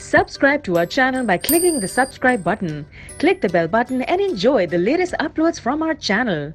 Subscribe to our channel by clicking the subscribe button. Click the bell button and enjoy the latest uploads from our channel.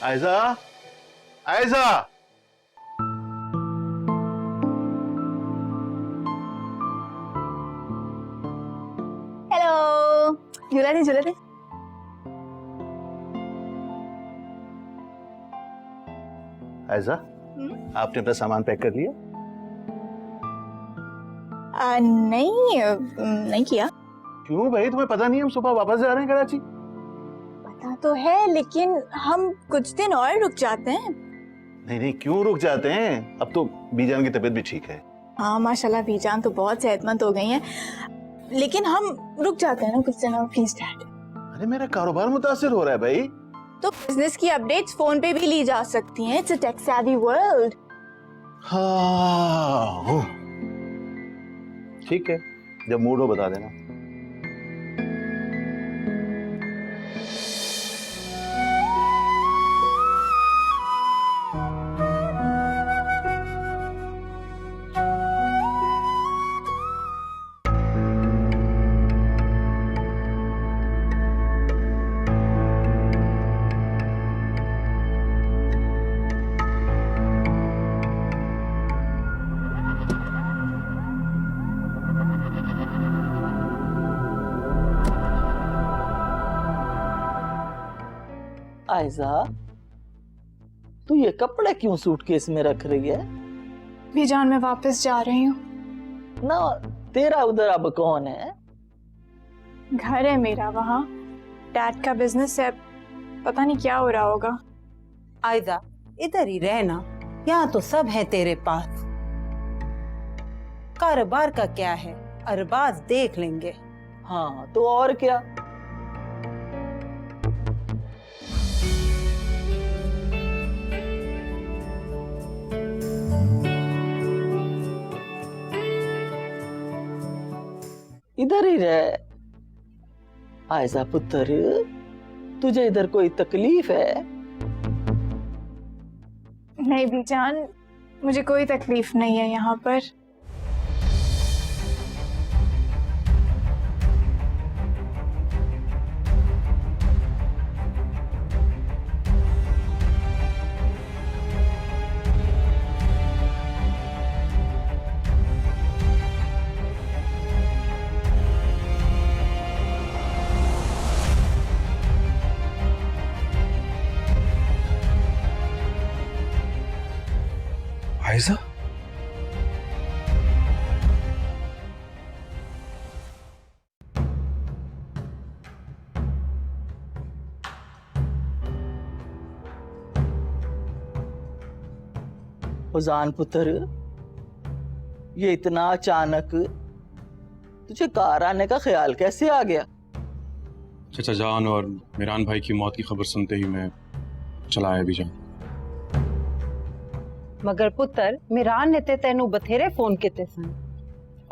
आयजा, आयजा, hello, झूला दे झूला दे। आयजा, आपने अपना सामान पैक कर लिया? नहीं किया। क्यों भाई, तुम्हें पता नहीं हम सुबह वापस जा रहे हैं कराची? पता तो है, लेकिन हम कुछ दिन और रुक जाते हैं। नहीं नहीं, क्यों रुक जाते हैं? अब तो बीजान की तबीयत भी ठीक है। हाँ माशाल्लाह, बीजान तो बहुत सेहतमंद हो गई हैं, लेकिन हम रुक जाते हैं ना कुछ दिन और, प्लीज डैड। अरे मेरा कारोबार मुतासिर हो रहा है भाई। तो बिजनेस की अपडेट्स फोन पे भी ली जा सकती हैं। It's a tech savvy world. हाँ ठीक है, जब मूड हो बता देना। आयजा, तू ये कपड़े क्यों सूटकेस में रख रही है? बीजान मैं वापस जा रही हूँ ना, तेरा उधर अब कौन है? घर है मेरा वहाँ। डैड का बिजनेस है, पता नहीं क्या हो रहा होगा। आयजा, इधर ही रहना, यहाँ तो सब है तेरे पास। कारोबार का क्या है, अरबाज देख लेंगे। हाँ तो और क्या। इधर ही रह। आयजा पुत्र, तुझे इधर कोई तकलीफ है? नहीं बीजान, मुझे कोई तकलीफ नहीं है यहाँ पर। आयजा, फुजान पुत्र, ये इतना अचानक तुझे कार आने का ख्याल कैसे आ गया? चचा जान और मिरान भाई की मौत की खबर सुनते ही मैं चला आया भी जान। मगर पुत्र, मिरान ने ते तेनू बथेरे फोन किते सन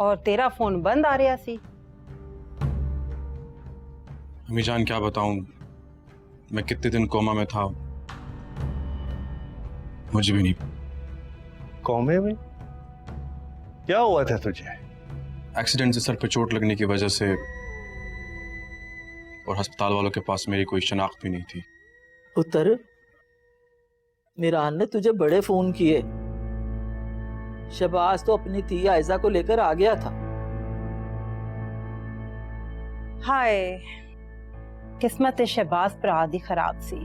और तेरा फोन बंद आ रहा सी। अम्मी जान क्या बताऊं, मैं कितने दिन कोमा में था, मुझे भी नहीं। कौमे में क्या हुआ था तुझे? एक्सीडेंट से सर पे चोट लगने की वजह से, और अस्पताल वालों के पास मेरी कोई शनाख्त भी नहीं थी। पुत्र, मिरान ने तुझे बड़े फोन किए। शहबाज तो अपनी धी आयजा को लेकर आ गया था। हाय, किस्मत शहबाज पर आदि खराब सी।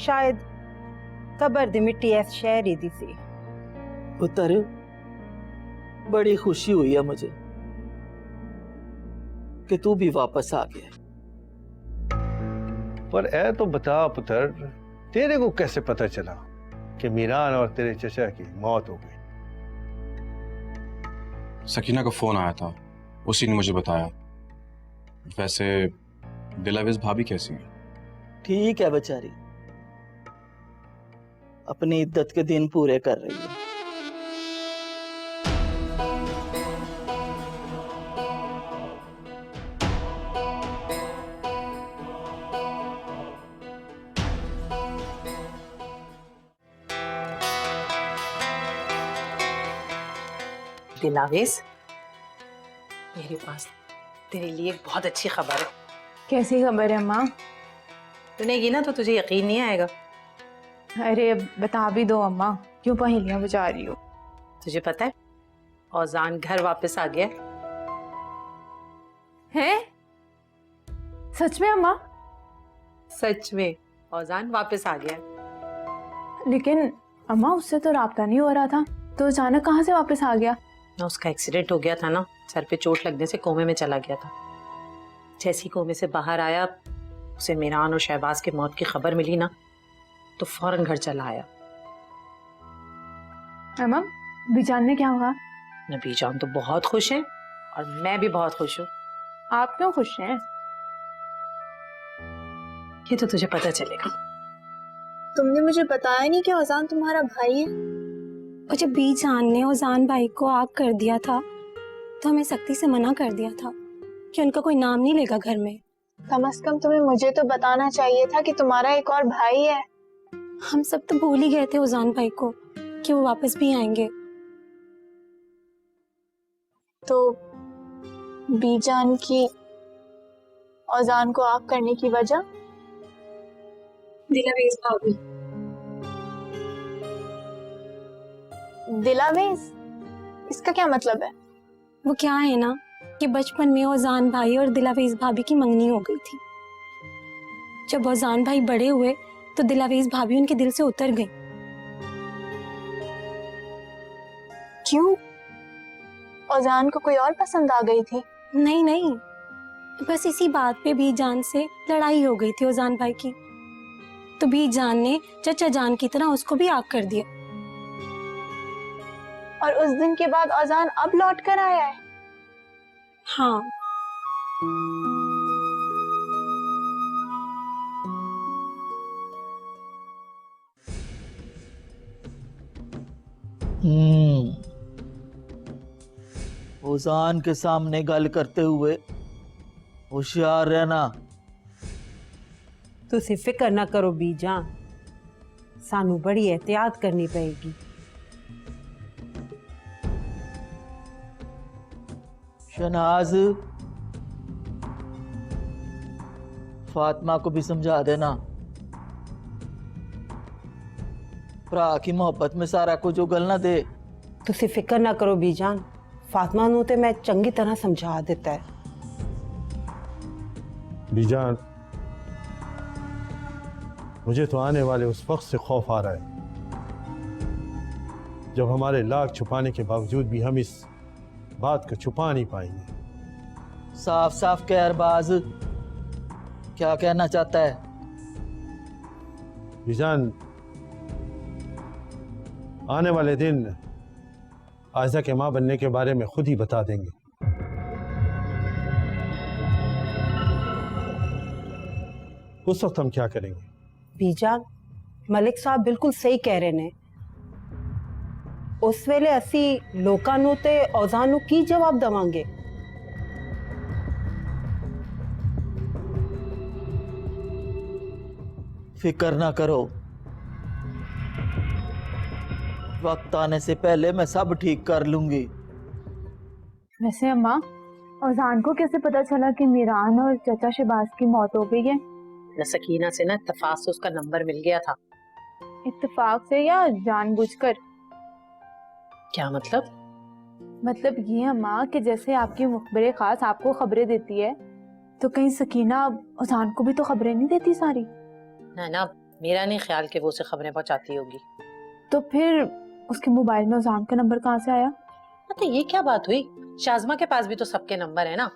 शायद कबर दी मिट्टी ऐस शहरी दी सी। पुत्र, बड़ी खुशी हुई है मुझे। कि तू भी वापस आ गया। पर ए तो बता पुत्र, तेरे को कैसे पता चला कि मीरान और तेरे चचा की मौत हो गई? सकीना का फोन आया था, उसी ने मुझे बताया। वैसे दिलावेज भाभी कैसी है? ठीक है बेचारी, अपनी इद्दत के दिन पूरे कर रही है। दिलावेज, मेरे पास तेरे लिए एक बहुत अच्छी खबर है। कैसी खबर है माँ? सुनेगी ना तो तुझे यकीन नहीं आएगा। अरे अब बता भी दो अम्मा, क्यों पहेलियां बुझा रही हो? तुझे पता है औजान घर वापस आ गया हैं? सच में अम्मा? सच में औजान वापस आ गया। लेकिन अम्मा उससे तो राब्ता नहीं हो रहा था, तो अचानक कहाँ से वापस आ गया? ना उसका एक्सीडेंट हो गया था ना, सर पे चोट लगने से कोमे में चला गया था। जैसी कोमे से बाहर आया, उसे मीरान और शहबाज की मौत की खबर मिली ना, तो फौरन घर चला आया। अम्मा बीजान ने क्या हुआ? नबीजान तो बहुत खुश है और मैं भी बहुत खुश हूँ। आप क्यों खुश हैं? ये तो तुझे पता चलेगा। तुमने मुझे बताया नहीं कि औजान तुम्हारा भाई है। और जब बीजान ने औजान भाई को आग कर दिया था तो हमें सख्ती से मना कर दिया था कि उनका कोई नाम नहीं लेगा घर में। कम से कम तुम्हें मुझे तो बताना चाहिए था कि तुम्हारा एक और भाई है। हम सब तो भूल ही गए थे औजान भाई को कि वो वापस भी आएंगे। तो बीजान की औजान को आग करने की वजह? दिलावेज भाभी। दिलावेज? इसका क्या मतलब है? वो क्या है ना कि बचपन में औजान भाई और दिलावेज भाभी की मंगनी हो गई थी। जब औजान भाई बड़े हुए तो दिलावेज भाभी उनके दिल से उतर गई। क्यों? औजान को कोई और पसंद आ गई थी? नहीं नहीं, बस इसी बात पे बीजान से लड़ाई हो गई थी औजान भाई की, तो बीजान ने चचा जान की तरह उसको भी आग कर दिया। और उस दिन के बाद औजान अब लौट कर आया है? हाँ। ओजान के सामने गल करते हुए होशियार रहना। तुसी फिक्र ना करो बीजान, सानू बड़ी एहतियात करनी पड़ेगी। शनाज, फातिमा को भी समझा देना, भरा की मोहब्बत में सारा कुछ उगल ना दे। तुसी फिक्र ना करो बीजान, फातिमा नू ते मैं चंगी तरह समझा देता है। बीजान, मुझे तो आने वाले उस वक्त से खौफ आ रहा है जब हमारे लाख छुपाने के बावजूद भी हम इस बात को छुपा नहीं पाएंगे। साफ साफ कह अरबाज, क्या कहना चाहता है? बीजान, आने वाले दिन आयशा के माँ बनने के बारे में खुद ही बता देंगे। उस वक्त हम क्या करेंगे? बीजान, मलिक साहब बिल्कुल सही कह रहे ने। उस वेले असी लोकां नू ते औजान नू की जवाब देवांगे? फिक्र ना करो, वक्त आने से पहले मैं सब ठीक कर लूंगी। वैसे अम्मा, औजान को कैसे पता चला कि मीरान और चचा शहबाज की मौत हो गई है? न सकीना से ना इत्तेफाक से उसका नंबर मिल गया था। इत्तेफाक से या जानबूझकर? क्या मतलब? मतलब ये अम्मा कि जैसे आपकी मुखबिर खास आपको खबरें देती है, तो कहीं सकीना औजान को भी तो खबरें नहीं देती सारी? ना, मेरा नहीं ख्याल कि वो उसे खबरें पहुंचाती होगी। तो फिर उसके मोबाइल में औजान का नंबर कहाँ से आया? तो ये क्या बात हुई? शाज़मा के पास भी तो सबके नंबर है ना।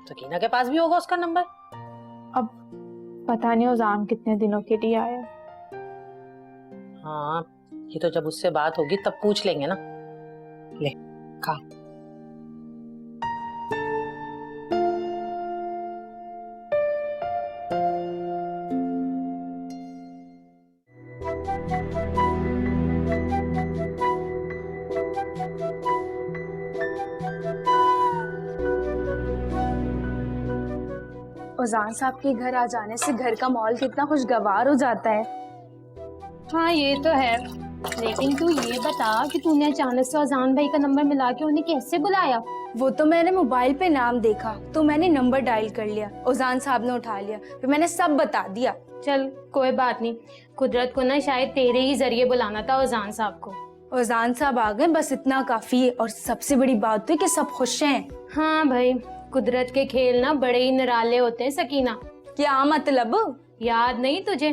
सकीना के पास भी होगा उसका नंबर। अब पता नहीं उजान कितने दिनों के लिए आया। हाँ, ये तो जब उससे बात होगी तब पूछ लेंगे ना। ले खा। उजान साहब के घर आ जाने से घर का माहौल कितना खुशगवार हो जाता है। हाँ ये तो है, लेकिन तू ये बता कि तूने अचानक से अजान भाई का नंबर मिला के उन्हें कैसे बुलाया? वो तो मैंने मोबाइल पे नाम देखा तो मैंने नंबर डायल कर लिया, उजान साहब ने उठा लिया, फिर मैंने सब बता दिया। चल कोई बात नहीं, कुदरत को ना शायद तेरे ही जरिए बुलाना था अजान साहब को। उजान साहब आ गए, बस इतना काफी है। और सबसे बड़ी बात तो है कि सब खुश हैं। हाँ भाई, कुदरत के खेल ना बड़े ही निराले होते हैं सकीना। क्या मतलब? याद नहीं तुझे,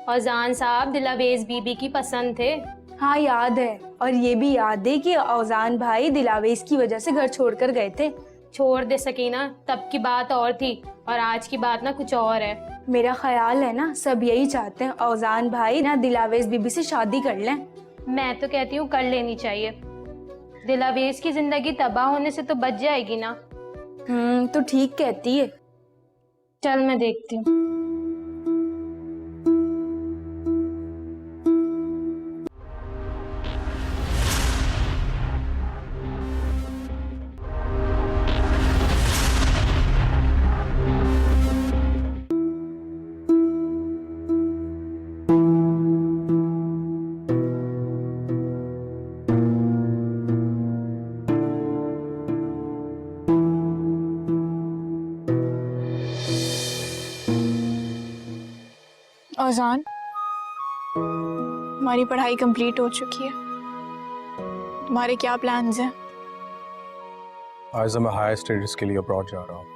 अजान साहब दिलावेज बीबी की पसंद थे। हाँ याद है, और ये भी याद है कि औजान भाई दिलावेज की वजह से घर छोड़कर गए थे। छोड़ दे सकीना, तब की बात और थी और आज की बात ना कुछ और है। मेरा ख्याल है ना सब यही चाहते हैं औजान भाई ना दिलावेज बीबी से शादी कर लें। मैं तो कहती हूँ कर लेनी चाहिए, दिलावेज की जिंदगी तबाह होने से तो बच जाएगी ना। तो ठीक कहती है। चल मैं देखती हूँ। औजान, हमारी पढ़ाई कंप्लीट हो चुकी है, तुम्हारे क्या प्लान्स हैं? आज मैं हायर स्टडीज के लिए अब्रॉड जा रहा हूँ।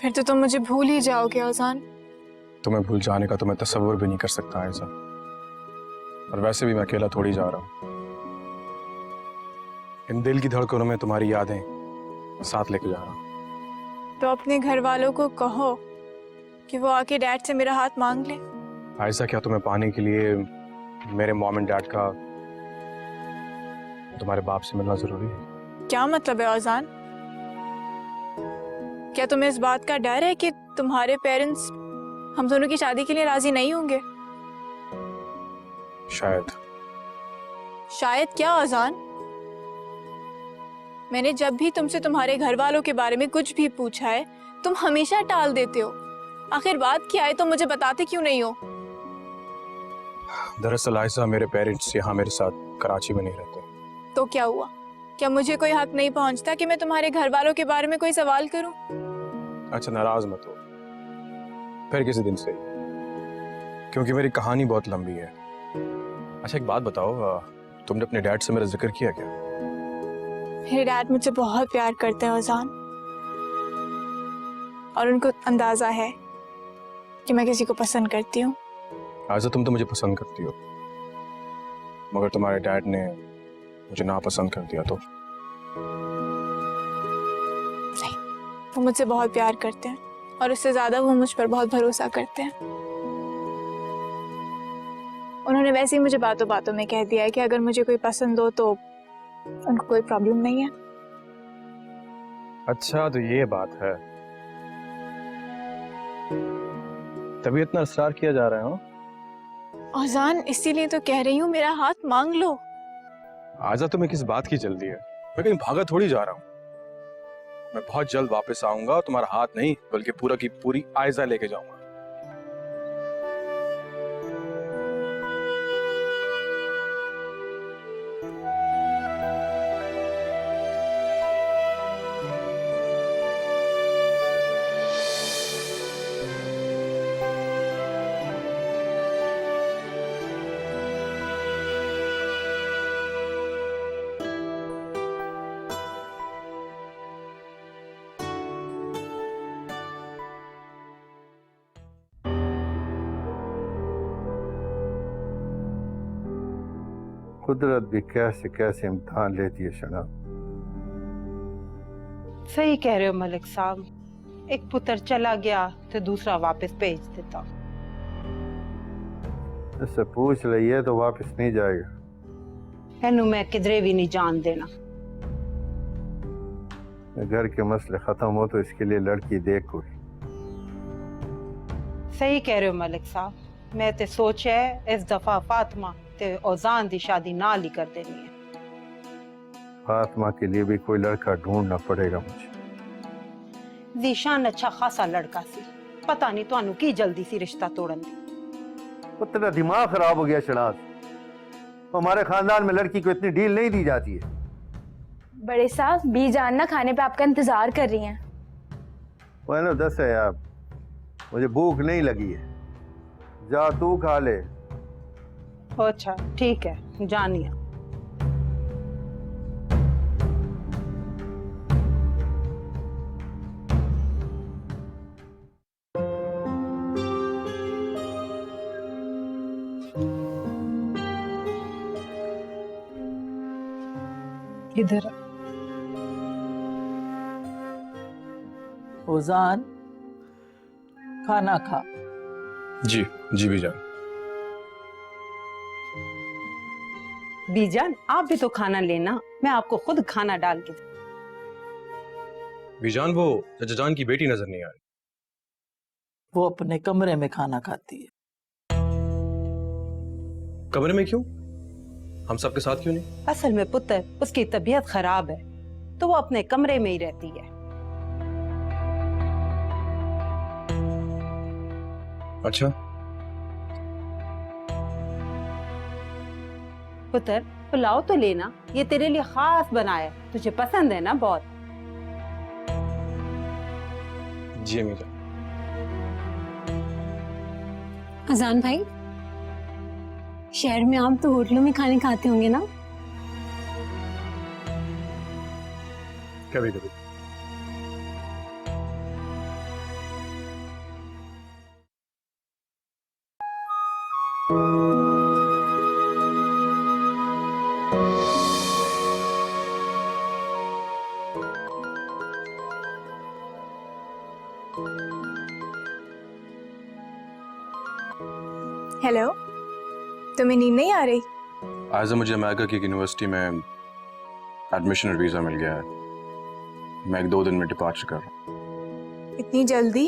फिर तो तुम मुझे भूल ही जाओगे औजान। तुम्हें भूल जाने का तो मैं तसव्वुर भी नहीं कर सकता आयजा। और वैसे भी मैं अकेला थोड़ी जा रहा हूँ। इन दिल की धड़कनों में तुम्हारी यादें साथ लेके जा रहा हूँ। तो अपने घर वालों को कहो कि वो आके डैड से मेरा हाथ मांग ले। आयजा, क्या तुम्हें पाने के लिए मेरे मॉम एंड डैड का तुम्हारे बाप से मिलना जरूरी है? क्या मतलब है औजान? क्या तुम्हें इस बात का डर है कि तुम्हारे पेरेंट्स हम दोनों की शादी के लिए राजी नहीं होंगे? शायद। शायद क्या औजान? मैंने जब भी तुमसे तुम्हारे घर वालों के बारे में कुछ भी पूछा है तुम हमेशा टाल देते हो। आखिर बात क्या है, तुम मुझे बताते क्यों नहीं हो? दरअसल आयशा, मेरे पेरेंट्स यहाँ मेरे साथ कराची में नहीं रहते। तो क्या हुआ? क्या मुझे कोई हक नहीं पहुँचता कि मैं तुम्हारे घर वालों के बारे में कोई सवाल करूं? अच्छा, नाराज मत हो, फिर किसी दिन से, क्योंकि मेरी कहानी बहुत लंबी है। अच्छा एक बात बताओ, तुमने अपने डैड से मेरा जिक्र किया क्या? मेरे डैड मुझसे बहुत प्यार करते हैं औजान, और उनको अंदाजा है कि मैं किसी को पसंद करती हूँ। आयशा, तुम तो मुझे पसंद करती हो, मगर तुम्हारे डैड ने मुझे नापसंद कर दिया तो? नहीं, वो मुझसे बहुत प्यार करते हैं और उससे ज्यादा वो मुझ पर बहुत भरोसा करते हैं। उन्होंने वैसे ही मुझे बातों बातों में कह दिया है कि अगर मुझे कोई पसंद हो तो उनको कोई प्रॉब्लम नहीं है। अच्छा, तो ये बात है, तभी इतना इसरार किया जा रहा है? औजान, इसीलिए तो कह रही हूँ मेरा हाथ मांग लो। आजा, तुम्हें किस बात की जल्दी है? मैं कहीं भागा थोड़ी जा रहा हूँ। मैं बहुत जल्द वापस आऊंगा, तुम्हारा हाथ नहीं बल्कि पूरा की पूरी आयजा लेके जाऊंगा। कुदरत भी कैसे कैसे इम्तिहान लेती है शना। सही कह रहे हो मलिक साहब, एक पुत्र चला गया तो दूसरा वापस भेज देता। इससे पूछ लिया तो वापस नहीं जाएगा। एनू मैं किधरे भी नहीं जान देना। घर के मसले खत्म हो तो इसके लिए लड़की देख कोई। सही कह रहे हो मलिक साहब, मैं ते सोच है इस दफा फातिमा ते औजान दी शादी नाल ही कर देनी है। फातिमा के लिए भी कोई लड़का ढूंढना पड़ेगा मुझे। जीशान अच्छा खासा लड़का सी, पता नहीं तुहानू की जल्दी सी रिश्ता तोड़न दी। वो तेरा दिमाग खराब हो गया शनाज। हमारे खानदान में लड़की को इतनी डील नहीं दी जाती है। बड़े साहब बी जान ना खाने पे आपका इंतजार कर रही हैं। वो दस है यार, मुझे भूख नहीं लगी है, जा तू खा ले। अच्छा ठीक है, जानिए। इधर ओजान, खाना खा। जी जी बीजान। बीजान आप भी तो खाना लेना, मैं आपको खुद खाना डाल के। बीजान वो चाचा जान की बेटी नजर नहीं आ रही। वो अपने कमरे में खाना खाती है। कमरे में क्यों? हम सबके साथ क्यों नहीं? असल में पुत्र उसकी तबीयत खराब है तो वो अपने कमरे में ही रहती है। अच्छा, पुत्र पुलाव तो लेना, ये तेरे लिए खास बनाया, तुझे पसंद है ना बहुत। जी अम्मी जान। अजान भाई, शहर में आप तो होटलों में खाने खाते होंगे ना? कभी कभी। हेलो, तुम्हें नींद नहीं आ रही? आज मुझे अमेरिका की यूनिवर्सिटी में एडमिशन वीजा मिल गया है। मैं 1-2 दिन में डिपार्चर कर रहा हूँ। इतनी जल्दी?